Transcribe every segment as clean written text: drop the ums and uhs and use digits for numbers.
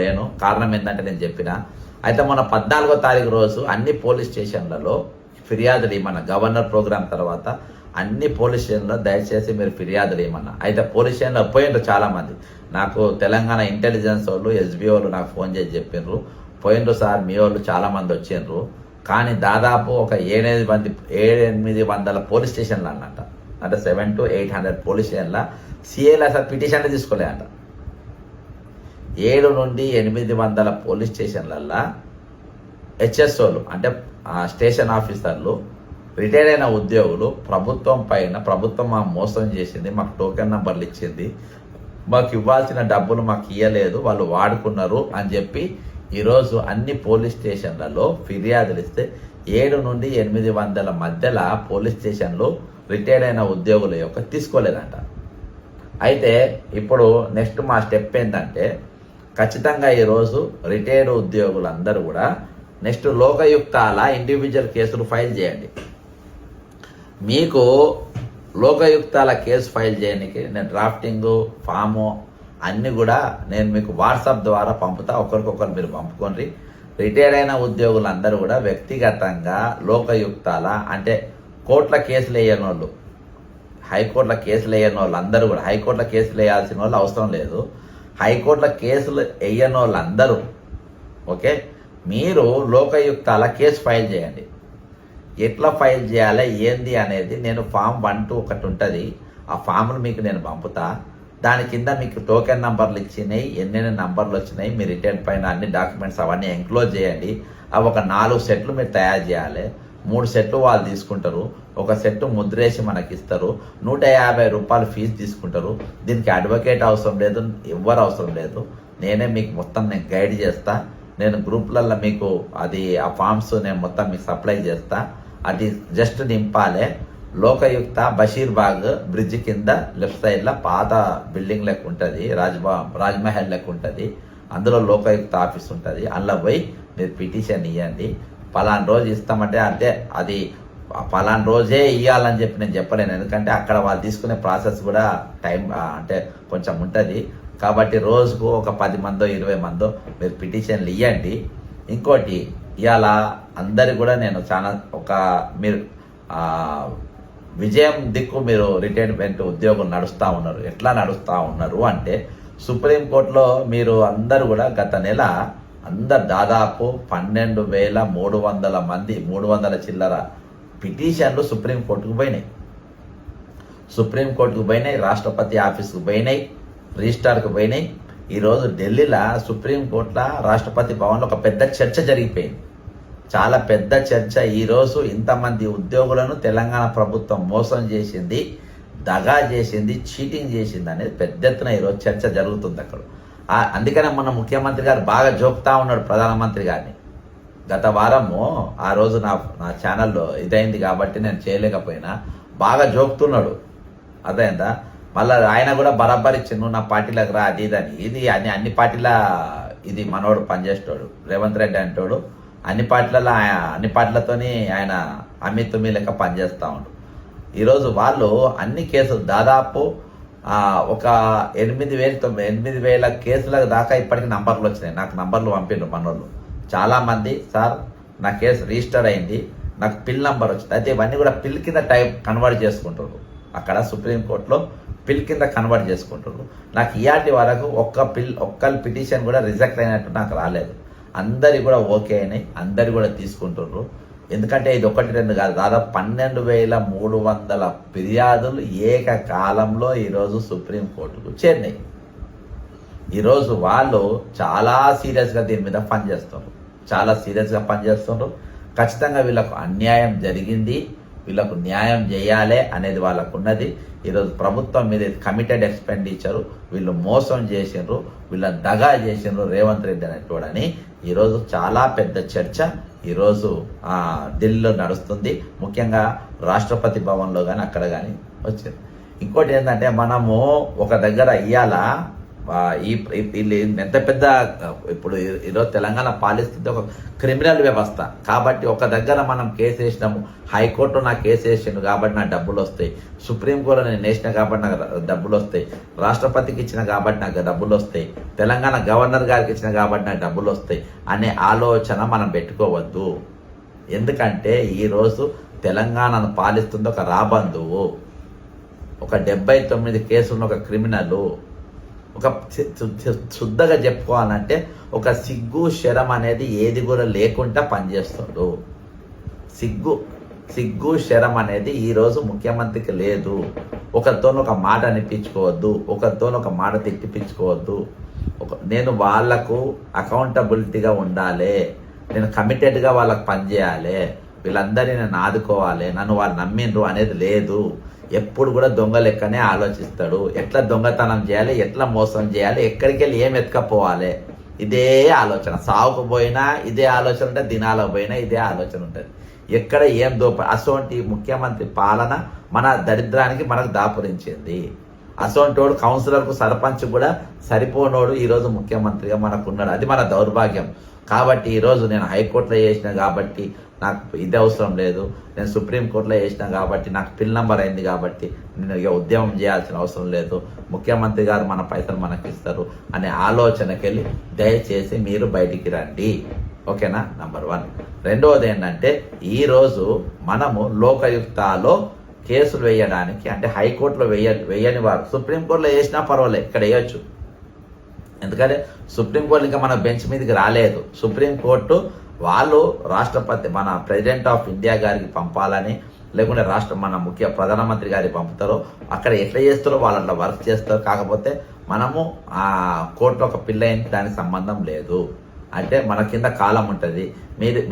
లేను. కారణం ఏంటంటే నేను చెప్పిన అయితే మొన్న 14వ తారీఖు రోజు అన్ని పోలీస్ స్టేషన్లలో ఫిర్యాదులు ఇవ్వమన్నా. గవర్నర్ ప్రోగ్రాం తర్వాత అన్ని పోలీస్ స్టేషన్లో దయచేసి మీరు ఫిర్యాదులు ఇవ్వమన్నా. అయితే పోలీస్ స్టేషన్లో పోయిండ్రు చాలామంది. నాకు తెలంగాణ ఇంటెలిజెన్స్ వాళ్ళు ఎస్బీ వాళ్ళు నాకు ఫోన్ చేసి చెప్పిండ్రు, పోయిండ్రు సార్ మీ వాళ్ళు చాలామంది వచ్చిండ్రు. కానీ దాదాపు ఒక 700 పోలీస్ స్టేషన్లు అన్నట్ట, అంటే 700 to 800 పోలీస్ స్టేషన్ల సిఏలు అసలు పిటిషన్లు తీసుకోలేదంట. 700 నుండి 800 పోలీస్ స్టేషన్లల్లో హెచ్ఎస్ఓలు అంటే స్టేషన్ ఆఫీసర్లు, రిటైర్ అయిన ఉద్యోగులు ప్రభుత్వం మాకు మోసం చేసింది, మాకు టోకెన్ నంబర్లు ఇచ్చింది, మాకు ఇవ్వాల్సిన డబ్బులు మాకు ఇవ్వలేదు, వాళ్ళు వాడుకున్నారు అని చెప్పి ఈరోజు అన్ని పోలీస్ స్టేషన్లలో ఫిర్యాదులు ఇస్తే 700 నుండి 800 మధ్యలో పోలీస్ స్టేషన్లు రిటైర్ అయిన ఉద్యోగుల యొక్క తీసుకోలేదంట. అయితే ఇప్పుడు నెక్స్ట్ మా స్టెప్ ఏంటంటే ఖచ్చితంగా ఈరోజు రిటైర్డ్ ఉద్యోగులందరూ కూడా నెక్స్ట్ లోకయుక్తాల ఇండివిజువల్ కేసులు ఫైల్ చేయండి. మీకు లోకయుక్తాల కేసు ఫైల్ చేయడానికి నేను డ్రాఫ్టింగ్ ఫాము అన్నీ కూడా నేను మీకు వాట్సాప్ ద్వారా పంపుతా. ఒకరికొకరు మీరు పంపుకోండి. రిటైర్ అయిన ఉద్యోగులందరూ కూడా వ్యక్తిగతంగా లోకయుక్తాల అంటే కోర్టుల కేసులు వేయని వాళ్ళు, హైకోర్టుల కేసులు వేయని వాళ్ళు అందరూ కూడా, హైకోర్టుల కేసులు వేయాల్సిన వాళ్ళు అవసరం లేదు, హైకోర్టుల కేసులు వేయని వాళ్ళందరూ ఓకే మీరు లోకయుక్తాల కేసు ఫైల్ చేయండి. ఎట్లా ఫైల్ చేయాలి ఏంది అనేది నేను ఫామ్ 1 ఒకటి ఉంటుంది, ఆ ఫామ్ను మీకు నేను పంపుతా. దాని కింద మీకు టోకెన్ నంబర్లు ఇచ్చినాయి, ఎన్నెన్ని నంబర్లు వచ్చినాయి, మీ రిటర్న్ పైన అన్ని డాక్యుమెంట్స్ అవన్నీ ఎంక్లోజ్ చేయండి. అవి ఒక 4 సెట్లు మీరు తయారు చేయాలి. 3 సెట్లు వాళ్ళు తీసుకుంటారు, ఒక సెట్ ముద్రేసి మనకి ఇస్తారు. 150 రూపాయలు ఫీజు తీసుకుంటారు. దీనికి అడ్వకేట్ అవసరం లేదు, ఎవ్వరు అవసరం లేదు. నేనే మీకు మొత్తం నేను గైడ్ చేస్తా. నేను గ్రూప్లలో మీకు అది ఆ ఫామ్స్ నేను మొత్తం మీకు సప్లై చేస్తా. అది జస్ట్ నింపాలే. లోకయుక్త బషీర్బాగ్ బ్రిడ్జ్ కింద లెఫ్ట్ సైడ్లో పాత బిల్డింగ్ లెక్క ఉంటుంది, రాజ్మహల్ లెక్క ఉంటుంది. అందులో లోకయుక్త ఆఫీస్ ఉంటుంది. అందులో పోయి మీరు పిటిషన్ ఇవ్వండి. పలానా రోజు ఇస్తామంటే అంటే అది పలానా రోజే ఇవ్వాలని చెప్పి నేను చెప్పలేను, ఎందుకంటే అక్కడ వాళ్ళు తీసుకునే ప్రాసెస్ కూడా టైం అంటే కొంచెం ఉంటుంది. కాబట్టి రోజుకు ఒక 10 మందో 20 మందో మీరు పిటిషన్లు ఇవ్వండి. ఇంకోటి ఇవాళ అందరికి కూడా నేను చాలా మీరు విజయం దిక్కు మీరు రిటైర్మెంట్ ఉద్యోగులు నడుస్తూ ఉన్నారు. ఎట్లా నడుస్తూ ఉన్నారు అంటే సుప్రీంకోర్టులో మీరు అందరూ కూడా గత నెల అందరు దాదాపు 12,300 మంది 300 చిల్లర పిటిషన్లు సుప్రీంకోర్టుకు పోయినాయి, రాష్ట్రపతి ఆఫీస్కు పోయినాయి, రిజిస్ట్రార్కు పోయినాయి. ఈరోజు ఢిల్లీలో సుప్రీంకోర్టులో రాష్ట్రపతి భవన్లో ఒక పెద్ద చర్చ జరిగిపోయింది, చాలా పెద్ద చర్చ. ఈరోజు ఇంతమంది ఉద్యోగులను తెలంగాణ ప్రభుత్వం మోసం చేసింది, దగా చేసింది, చీటింగ్ చేసింది అనేది పెద్ద ఎత్తున ఈరోజు చర్చ జరుగుతుంది అక్కడ. అందుకనే మన ముఖ్యమంత్రి గారు బాగా జోక్తా ఉన్నాడు ప్రధానమంత్రి గారిని. గత వారము ఆ రోజు నా ఛానల్లో ఇదైంది కాబట్టి నేను చేయలేకపోయినా బాగా జోక్తున్నాడు, అదైందా. మళ్ళీ ఆయన కూడా బరాబర్ ఇచ్చిండు, నా పార్టీలకు రా అది ఇదని. ఇది అన్ని పార్టీల ఇది మనోడు పనిచేస్తాడు రేవంత్ రెడ్డి అంటాడు. అన్ని పార్టీలతోని ఆయన అమ్మి లెక్క పనిచేస్తూ ఉండు. ఈరోజు వాళ్ళు అన్ని కేసులు దాదాపు ఒక 8,000 కేసుల దాకా ఇప్పటికి నంబర్లు వచ్చినాయి. నాకు నంబర్లు పంపిండ్రు మనోళ్ళు చాలామంది. సార్ నా కేసు రిజిస్టర్ అయింది, నాకు పిల్ నంబర్ వచ్చింది. అయితే ఇవన్నీ కూడా పిల్ కింద కన్వర్ట్ చేసుకుంటారు. అక్కడ సుప్రీంకోర్టులో పిల్ కింద కన్వర్ట్ చేసుకుంటారు. నాకు ఇయాటి వరకు ఒక్క పిటిషన్ కూడా రిజెక్ట్ అయినట్టు నాకు రాలేదు. అందరి కూడా ఓకే అయినాయి, అందరు కూడా తీసుకుంటున్నారు. ఎందుకంటే ఇది 1-2 కాదు, దాదాపు 12,300 ఫిర్యాదులు ఏకకాలంలో ఈరోజు సుప్రీంకోర్టుకు చేరినాయి. ఈరోజు వాళ్ళు చాలా సీరియస్గా దీని మీద పనిచేస్తున్నారు, ఖచ్చితంగా వీళ్ళకు అన్యాయం జరిగింది, వీళ్ళకు న్యాయం చేయాలి అనేది వాళ్ళకు ఉన్నది. ఈరోజు ప్రభుత్వం మీద కమిటెడ్ ఎక్స్పెండిచరు, వీళ్ళు మోసం చేసిండ్రు, వీళ్ళని దగా చేసిండ్రు రేవంత్ రెడ్డి అనేటోడని ఈరోజు చాలా పెద్ద చర్చ ఈరోజు ఢిల్లీలో నడుస్తుంది. ముఖ్యంగా రాష్ట్రపతి భవన్లో కానీ అక్కడ కానీ వచ్చింది. ఇంకోటి ఏంటంటే మనము ఒక దగ్గర ఇవాళ వీళ్ళు ఎంత పెద్ద ఇప్పుడు ఈరోజు తెలంగాణ పాలిస్తుంది ఒక క్రిమినల్ వ్యవస్థ. కాబట్టి ఒక దగ్గర మనం కేసు వేసినాము, హైకోర్టులో నాకు కేసు వేసిండు కాబట్టి నాకు డబ్బులు వస్తాయి, సుప్రీంకోర్టులో నేను వేసిన కాబట్టి నాకు డబ్బులు వస్తాయి, రాష్ట్రపతికి ఇచ్చిన కాబట్టి నాకు డబ్బులు వస్తాయి, తెలంగాణ గవర్నర్ గారికి ఇచ్చిన కాబట్టి నాకు డబ్బులు వస్తాయి అనే ఆలోచన మనం పెట్టుకోవద్దు. ఎందుకంటే ఈరోజు తెలంగాణను పాలిస్తుంది ఒక రాబంధువు, ఒక 79 కేసున్న ఒక క్రిమినల్. ఒక శుద్ధంగా చెప్పుకోవాలంటే ఒక సిగ్గు శరం అనేది ఏది కూడా లేకుండా పనిచేస్తాడు. సిగ్గు శరం అనేది ఈరోజు ముఖ్యమంత్రికి లేదు. ఒకరితో ఒక మాట అనిపించుకోవద్దు, ఒకరితో ఒక మాట తిట్టిపించుకోవద్దు. నేను వాళ్లకు అకౌంటబిలిటీగా ఉండాలి, నేను కమిటెడ్గా వాళ్ళకి పనిచేయాలి, వీళ్ళందరినీ నేను ఆదుకోవాలి, నన్ను వాళ్ళు నమ్మిండ్రు అనేది లేదు. ఎప్పుడు కూడా దొంగ లెక్కనే ఆలోచిస్తాడు. ఎట్లా దొంగతనం చేయాలి, ఎట్లా మోసం చేయాలి, ఎక్కడికి వెళ్ళి ఏం ఎత్తుకపోవాలి, ఇదే ఆలోచన. సాగుకు పోయినా ఇదే ఆలోచన ఉంటుంది, దినాలకు పోయినా ఇదే ఆలోచన ఉంటుంది. ఎక్కడ ఏం అసోంటి ముఖ్యమంత్రి పాలన మన దరిద్రానికి మనకు దాపురించింది. అసోంటోడు కౌన్సిలర్కు సర్పంచ్ కూడా సరిపోనోడు ఈరోజు ముఖ్యమంత్రిగా మనకున్నాడు. అది మన దౌర్భాగ్యం. కాబట్టి ఈరోజు నేను హైకోర్టులో చేసిన కాబట్టి నాకు ఇది అవసరం లేదు, నేను సుప్రీంకోర్టులో చేసిన కాబట్టి నాకు పిల్ నంబర్ అయింది కాబట్టి నేను ఇక ఉద్యమం చేయాల్సిన అవసరం లేదు, ముఖ్యమంత్రి గారు మన పైసలు మనకి ఇస్తారు అనే ఆలోచనకి వెళ్ళి దయచేసి మీరు బయటికి రండి. ఓకేనా? నంబర్ 1. రెండవది ఏంటంటే ఈరోజు మనము లోకయుక్తాలో కేసులు వేయడానికి, అంటే హైకోర్టులో వేయని వారు సుప్రీంకోర్టులో వేసినా పర్వాలేదు, ఇక్కడ వేయొచ్చు. ఎందుకంటే సుప్రీంకోర్టు ఇంకా మన బెంచ్ మీదకి రాలేదు. సుప్రీంకోర్టు వాళ్ళు రాష్ట్రపతి మన ప్రెసిడెంట్ ఆఫ్ ఇండియా గారికి పంపాలని, లేకుంటే మన ముఖ్య ప్రధానమంత్రి గారికి పంపుతారో అక్కడ ఎట్లా చేస్తారో వాళ్ళు అట్లా వర్క్ చేస్తారు. కాకపోతే మనము ఆ కోర్టులో ఒక పిల్ల అయింది, దానికి సంబంధం లేదు. అంటే మన కింద కాలం ఉంటుంది.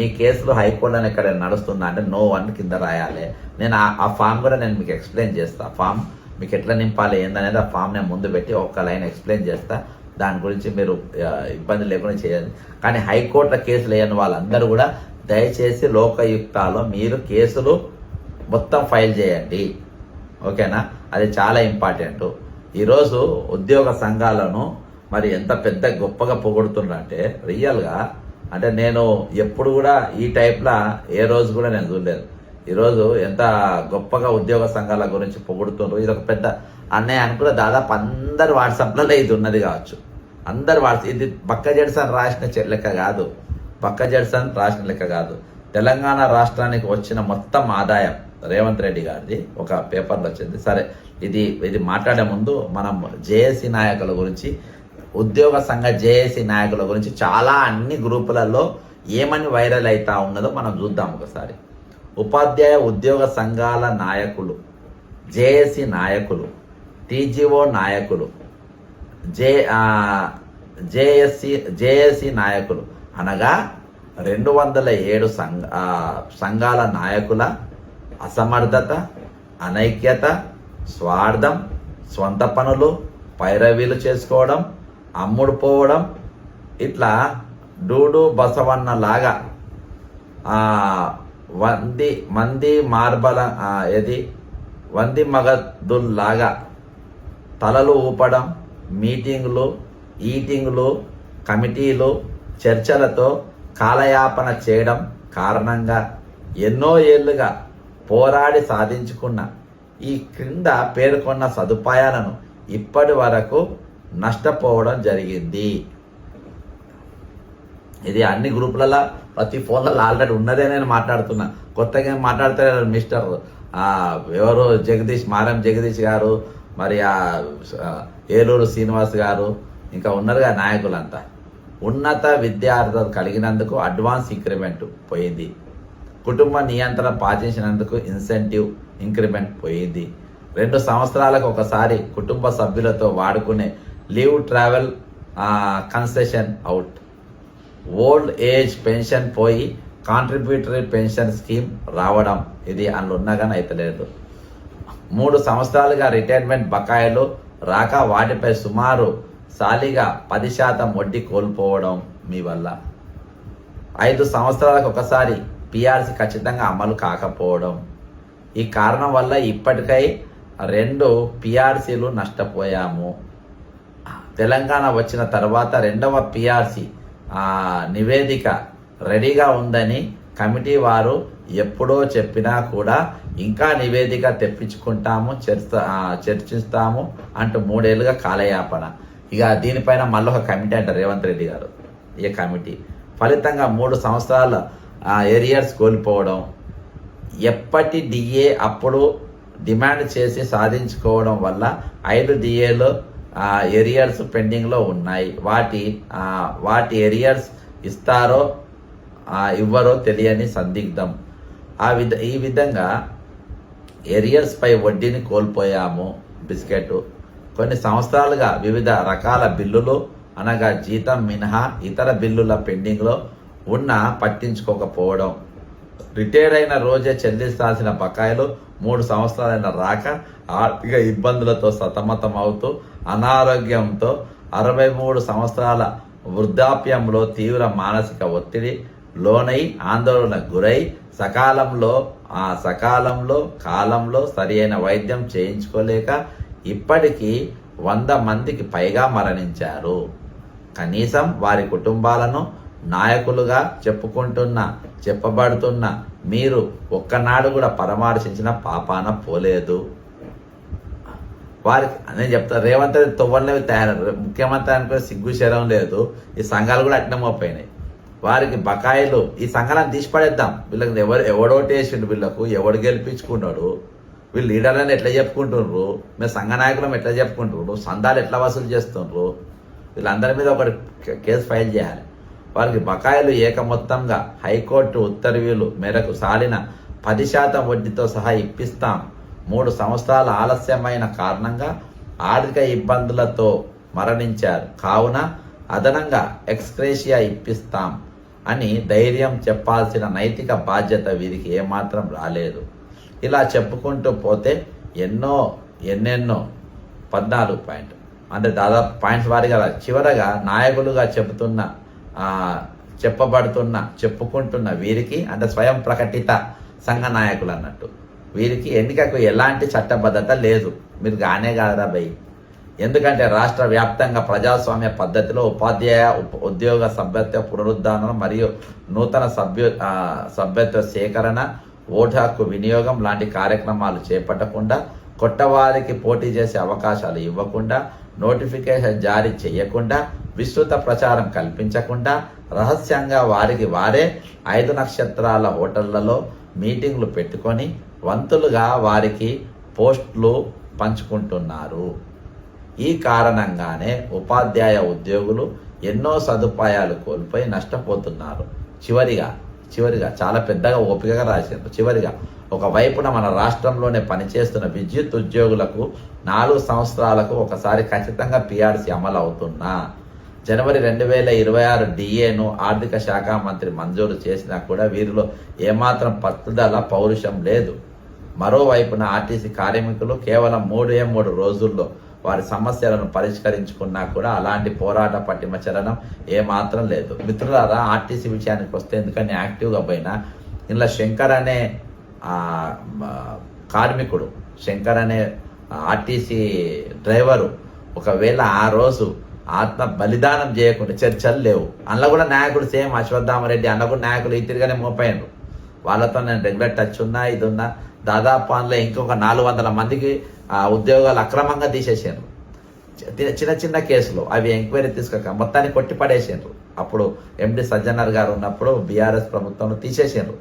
మీ కేసులో హైకోర్టులో ఎక్కడ నడుస్తుందా అంటే No 1 కింద రాయాలి. నేను ఆ ఫామ్ కూడా నేను మీకు ఎక్స్ప్లెయిన్ చేస్తా. ఫామ్ మీకు ఎట్లా నింపాలి ఏందనేది ఆ ఫామ్ నేను ముందు పెట్టి ఒక్క లైన్ ఎక్స్ప్లెయిన్ చేస్తా. దాని గురించి మీరు ఇబ్బంది లేకుండా చేయాలి. కానీ హైకోర్టులో కేసులు వేయని వాళ్ళందరూ కూడా దయచేసి లోకయుక్తాలో మీరు కేసులు మొత్తం ఫైల్ చేయండి. ఓకేనా? అది చాలా ఇంపార్టెంట్. ఈరోజు ఉద్యోగ సంఘాలను మరి ఎంత పెద్ద గొప్పగా పొగుడుతున్నారంటే రియల్గా, అంటే నేను ఎప్పుడు కూడా ఈ టైప్లా ఏ రోజు కూడా నేను చూడలేదు. ఈరోజు ఎంత గొప్పగా ఉద్యోగ సంఘాల గురించి పొగుడుతుండ్రు. ఇది ఒక పెద్ద అన్నయ్య అనుకున్న దాదాపు అందరు వాట్సాప్లలో ఇది ఉన్నది కావచ్చు. అందరు ఇది బక్క జడ్సన్ రాసిన లెక్క కాదు, లెక్క కాదు. తెలంగాణ రాష్ట్రానికి వచ్చిన మొత్తం ఆదాయం రేవంత్ రెడ్డి గారిది ఒక పేపర్లో వచ్చింది. సరే, ఇది మాట్లాడే ముందు మనం జేఏసీ నాయకుల గురించి, ఉద్యోగ సంఘ జేఏసీ నాయకుల గురించి చాలా అన్ని గ్రూపులలో ఏమని వైరల్ అవుతా ఉన్నదో మనం చూద్దాం ఒకసారి. ఉపాధ్యాయ ఉద్యోగ సంఘాల నాయకులు, జేఏసీ నాయకులు, టీజీఓ నాయకులు, జేఏసీ నాయకులు అనగా 207 సంఘాల నాయకుల అసమర్థత, అనైక్యత, స్వార్థం, స్వంత పనులు, పైరవీలు చేసుకోవడం, అమ్ముడు పోవడం, ఇట్లా డూడు బసవన్న లాగా వంది మగదుల్లాగా తలలు ఊపడం, మీటింగులు, ఈటింగులు, కమిటీలు, చర్చలతో కాలయాపన చేయడం కారణంగా ఎన్నో ఏళ్లుగా పోరాడి సాధించుకున్న ఈ క్రింద పేర్కొన్న సదుపాయాలను ఇప్పటి వరకు నష్టపోవడం జరిగింది. ఇది అన్ని గ్రూపులలో ప్రతి ఫోన్లలో ఆల్రెడీ ఉన్నదే నేను మాట్లాడుతున్నా. కొత్తగా మాట్లాడతారు మిస్టర్ ఎవరు మారం జగదీష్ గారు, మరి ఏలూరు శ్రీనివాస్ గారు, ఇంకా ఉన్నారుగా నాయకులంతా. ఉన్నత విద్యార్థులు కలిగినందుకు అడ్వాన్స్ ఇంక్రిమెంట్ పోయింది, కుటుంబ నియంత్రణ పాటించినందుకు ఇన్సెంటివ్ ఇంక్రిమెంట్ పోయింది, 2 సంవత్సరాలకు ఒకసారి కుటుంబ సభ్యులతో వాడుకునే leave travel concession out, old age pension పోయి కాంట్రిబ్యూటరీ పెన్షన్ స్కీమ్ రావడం, ఇది అందులో ఉన్నా కానీ అయితలేదు. 3 సంవత్సరాలుగా రిటైర్మెంట్ బకాయిలు రాక వాటిపై సుమారు సాలిగా 10% వడ్డీ కోల్పోవడం మీ వల్ల. 5 సంవత్సరాలకు ఒకసారి పిఆర్సీ ఖచ్చితంగా అమలు కాకపోవడం. ఈ కారణం వల్ల ఇప్పటికై 2 పిఆర్సీలు నష్టపోయాము. తెలంగాణ వచ్చిన తర్వాత రెండవ పిఆర్సి నివేదిక రెడీగా ఉందని కమిటీ వారు ఎప్పుడో చెప్పినా కూడా ఇంకా నివేదిక తెప్పించుకుంటాము, చర్చిస్తాము అంటూ 3 ఏళ్ళుగా కాలయాపన. ఇక దీనిపైన మళ్ళీ ఒక కమిటీ అంటారు రేవంత్ రెడ్డి గారు. ఈ కమిటీ ఫలితంగా 3 సంవత్సరాల ఏరియర్స్ కోల్పోవడం, ఎప్పటి డిఏ అప్పుడు డిమాండ్ చేసి సాధించుకోవడం వల్ల 5 డిఏలు ఏరియర్స్ పెండింగ్లో ఉన్నాయి. వాటి ఏరియర్స్ ఇస్తారో ఇవ్వరో తెలియని సందిగ్ధం. ఈ విధంగా ఏరియర్స్ పై వడ్డీని కోల్పోయాము. బిస్కెట్ కొన్ని సంవత్సరాలుగా వివిధ రకాల బిల్లులు అనగా జీతం మినహా ఇతర బిల్లుల పెండింగ్లో ఉన్న పట్టించుకోకపోవడం, రిటైర్ అయిన రోజే చెల్లించాల్సిన బకాయిలు 3 సంవత్సరాలైన రాక ఆర్థిక ఇబ్బందులతో సతమతం అవుతూ అనారోగ్యంతో 63 సంవత్సరాల వృద్ధాప్యంలో తీవ్ర మానసిక ఒత్తిడి లోనై ఆందోళన గురై కాలంలో సరియైన వైద్యం చేయించుకోలేక ఇప్పటికీ 100 మందికి పైగా మరణించారు. కనీసం వారి కుటుంబాలను నాయకులుగా చెప్పబడుతున్న మీరు ఒక్కనాడు కూడా పరామర్శించిన పాపాన పోలేదు. వారికి నేను చెప్తాను, రేవంత్ రెడ్డి తొవ్వలనేవి తయారు, ముఖ్యమంత్రి అనుకో సిగ్గు శరం లేదు. ఈ సంఘాలు కూడా అట్నే మోపోయినాయి. వారికి బకాయిలు ఈ సంఘాలను తీసిపడేద్దాం. వీళ్ళకి ఎవడోటేసిండు, వీళ్ళకు ఎవడు గెలిపించుకున్నాడు, వీళ్ళు లీడర్లను ఎట్లా చెప్పుకుంటున్నారు, మేము సంఘ నాయకులం ఎట్లా చెప్పుకుంటున్నారు, సందాలు ఎట్లా వసూలు చేస్తున్నారు, వీళ్ళందరి మీద ఒకటి కేసు ఫైల్ చేయాలి. వారికి బకాయిలు ఏకమొత్తంగా హైకోర్టు ఉత్తర్వులు మేరకు సాలిన 10% వడ్డీతో సహా ఇప్పిస్తాం. 3 సంవత్సరాల ఆలస్యమైన కారణంగా ఆర్థిక ఇబ్బందులతో మరణించారు కావున అదనంగా ఎక్స్గ్రేషియా ఇప్పిస్తాం అని ధైర్యం చెప్పాల్సిన నైతిక బాధ్యత వీరికి ఏమాత్రం రాలేదు. ఇలా చెప్పుకుంటూ పోతే ఎన్నెన్నో 14 పాయింట్ అంటే దాదాపు పాయింట్స్ వారిగా చివరగా నాయకులుగా చెప్పుకుంటున్న వీరికి అంటే స్వయం ప్రకటిత సంఘ నాయకులు అన్నట్టు వీరికి ఎన్నికకు ఎలాంటి చట్టబద్ధత లేదు. మీరు గానే కాదరా భయ్. ఎందుకంటే రాష్ట్ర వ్యాప్తంగా ప్రజాస్వామ్య పద్ధతిలో ఉపాధ్యాయ ఉద్యోగ సభ్యత్వ పునరుద్ధరణ మరియు నూతన సభ్యత్వ సేకరణ, ఓటు హక్కు వినియోగం లాంటి కార్యక్రమాలు చేపట్టకుండా, కొత్తవారికి పోటీ చేసే అవకాశాలు ఇవ్వకుండా, నోటిఫికేషన్ జారీ చేయకుండా, విస్తృత ప్రచారం కల్పించకుండా, రహస్యంగా వారికి వారే 5 నక్షత్రాల హోటళ్లలో మీటింగ్లు పెట్టుకొని వంతులుగా వారికి పోస్టులు పంచుకుంటున్నారు. ఈ కారణంగానే ఉపాధ్యాయ ఉద్యోగులు ఎన్నో సదుపాయాలు కోల్పోయి నష్టపోతున్నారు. చివరిగా చాలా పెద్దగా ఓపికగా రాశారు. చివరిగా ఒకవైపున మన రాష్ట్రంలోనే పనిచేస్తున్న విద్యుత్ ఉద్యోగులకు 4 సంవత్సరాలకు ఒకసారి ఖచ్చితంగా పిఆర్సీ అమలు అవుతున్నా, జనవరి 2026 డిఏను ఆర్థిక శాఖ మంత్రి మంజూరు చేసినా కూడా వీరిలో ఏమాత్రం పట్టుదల, పౌరుషం లేదు. మరోవైపున ఆర్టీసీ కార్మికులు కేవలం 3 రోజుల్లో వారి సమస్యలను పరిష్కరించుకున్నా కూడా అలాంటి పోరాట పట్టిమ చలనం ఏమాత్రం లేదు. మిత్రులారా, ఆర్టీసీ విషయానికి వస్తే ఎందుకని యాక్టివ్గా పోయినా ఇలా శంకర్ అనే కార్మికుడు, శంకర్ అనే ఆర్టీసీ డ్రైవరు ఒకవేళ ఆ రోజు ఆత్మ బలిదానం చేయకుండా చర్చలు లేవు. అందులో కూడా నాయకుడు సేమ్ అశ్వత్థామరెడ్డి అందులో కూడా నాయకులు ఈ తిరిగానే మోపాయినరు. వాళ్ళతో నేను రెగ్యులర్ టచ్ ఉన్నా, ఇది ఉన్నా. దాదాపు అందులో ఇంకొక 400 మందికి ఉద్యోగాలు అక్రమంగా తీసేసారు. చిన్న కేసులు అవి ఎంక్వైరీ తీసుకోక మొత్తాన్ని కొట్టి పడేసారు. అప్పుడు ఎండి సజ్జనర్ గారు ఉన్నప్పుడు బీఆర్ఎస్ ప్రభుత్వం తీసేసారు.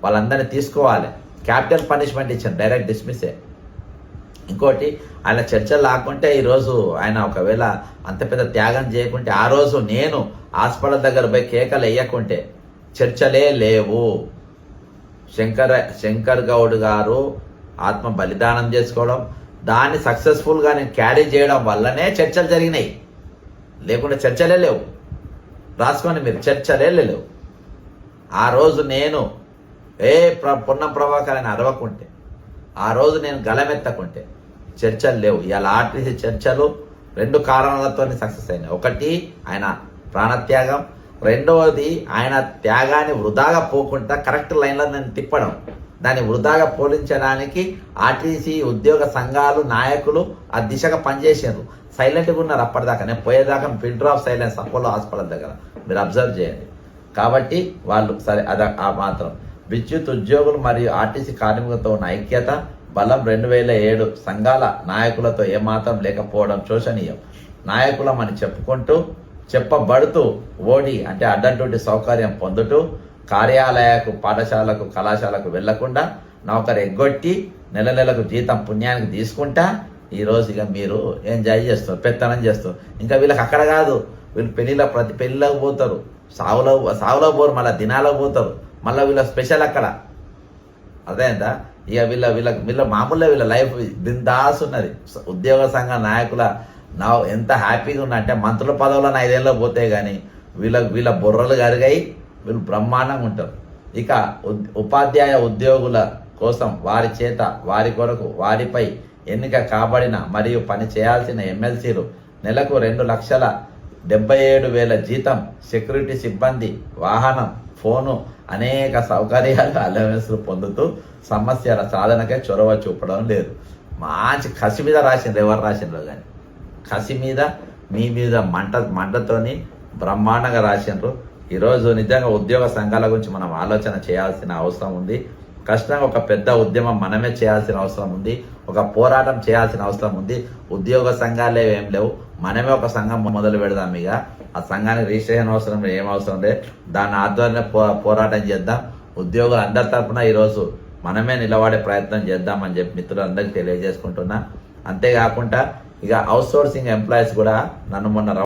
వాళ్ళందరినీ తీసుకోవాలి, క్యాపిటల్ పనిష్మెంట్ ఇచ్చారు, డైరెక్ట్ డిస్మిసే. ఇంకోటి, ఆయన చర్చలు లాక్కుంటే ఈరోజు ఆయన ఒకవేళ అంత పెద్ద త్యాగం చేయకుంటే, ఆ రోజు నేను హాస్పిటల్ దగ్గర పోయి కేకలు వేయకుంటే చర్చలే లేవు. శంకర్ గౌడ్ గారు ఆత్మ బలిదానం చేసుకోవడం, దాన్ని సక్సెస్ఫుల్గా నేను క్యారీ చేయడం వల్లనే చర్చలు జరిగినాయి. లేకుంటే చర్చలే లేవు. రాసుకోండి మీరు, చర్చలే లేవు. ఆ రోజు నేను పొన్నం ప్రభాకర్ అని అరవకుంటే, ఆ రోజు నేను గలమెత్తకుంటే చర్చలు లేవు. ఇలా ఆర్టీసీ చర్చలు 2 కారణాలతో సక్సెస్ అయినాయి. ఒకటి, ఆయన ప్రాణత్యాగం. రెండవది, ఆయన త్యాగాన్ని వృధాగా పోకుండా కరెక్ట్ లైన్లో నేను తిప్పడం. దాన్ని వృధాగా పోలించడానికి ఆర్టీసీ ఉద్యోగ సంఘాలు, నాయకులు ఆ దిశగా పనిచేసారు. సైలెంట్గా ఉన్నారు అప్పటిదాకా. నేను పోయేదాకా pin drop silence Apollo hospital దగ్గర మీరు అబ్జర్వ్ చేయండి. కాబట్టి వాళ్ళు సరే ఆ మాత్రం. విద్యుత్ ఉద్యోగులు మరియు ఆర్టీసీ కార్మికులతో ఉన్న ఐక్యత బలం 2007 సంఘాల నాయకులతో ఏమాత్రం లేకపోవడం శోచనీయం. నాయకులమని చెప్పబడుతూ ఓడి అంటే అడ్డంటి సౌకర్యం పొందుతూ కార్యాలయకు పాఠశాలకు కళాశాలకు వెళ్లకుండా నౌకరు ఎగ్గొట్టి నెలకు జీతం పుణ్యానికి తీసుకుంటా ఈరోజు ఇక మీరు ఎంజాయ్ చేస్తారు, పెత్తనం చేస్తారు. ఇంకా వీళ్ళకి అక్కడ కాదు, వీళ్ళు ప్రతి పెళ్లిలోకి పోతారు, సావులో పోరు, మళ్ళీ దినాలకు పోతారు, మళ్ళీ వీళ్ళ స్పెషల్ అక్కడ. అదేందా ఇక వీళ్ళ మామూలుగా వీళ్ళ లైఫ్ బిందాస్ ఉన్నది. ఉద్యోగ సంఘ నాయకుల ఎంత హ్యాపీగా ఉన్నంటే మంత్రుల పదవులను 5 ఏళ్ళలో పోతే కానీ వీళ్ళ బుర్రలు కరిగాయి, వీళ్ళు బ్రహ్మాండంగా ఉంటారు. ఇక ఉపాధ్యాయ ఉద్యోగుల కోసం వారి చేత వారి కొరకు వారిపై ఎన్నిక కాబడిన మరియు పని చేయాల్సిన ఎమ్మెల్సీలు నెలకు 2,77,000 జీతం, సెక్యూరిటీ సిబ్బంది, వాహనం, ఫోను, అనేక సౌకర్యాలు అలవెన్స్లు పొందుతూ సమస్యల సాధనకే చొరవ చూపడం లేదు. మంచి కసి మీద రాసిండ్రు, ఎవరు రాసిండ్రు కానీ కసి మీద మీ మీద మంటతోని బ్రహ్మాండంగా రాసిండ్రు. ఈరోజు నిజంగా ఉద్యోగ సంఘాల గురించి మనం ఆలోచన చేయాల్సిన అవసరం ఉంది. కష్టంగా ఒక పెద్ద ఉద్యమం మనమే చేయాల్సిన అవసరం ఉంది, ఒక పోరాటం చేయాల్సిన అవసరం ఉంది. ఉద్యోగ సంఘాలే ఏం లేవు, మనమే ఒక సంఘం మొదలు పెడదాం. ఇక ఆ సంఘానికి రిజిస్ట్రేషన్ అవసరం లేదు, ఏం అవసరం లేదు. దాని ఆధ్వర్యంలో పోరాటం చేద్దాం. ఉద్యోగులు అందరి తరఫున ఈరోజు మనమే నిలబడే ప్రయత్నం చేద్దామని చెప్పి మిత్రులందరికీ తెలియజేసుకుంటున్నా. అంతేకాకుండా ఇక అవుట్ సోర్సింగ్ ఎంప్లాయీస్ కూడా నన్ను మొన్న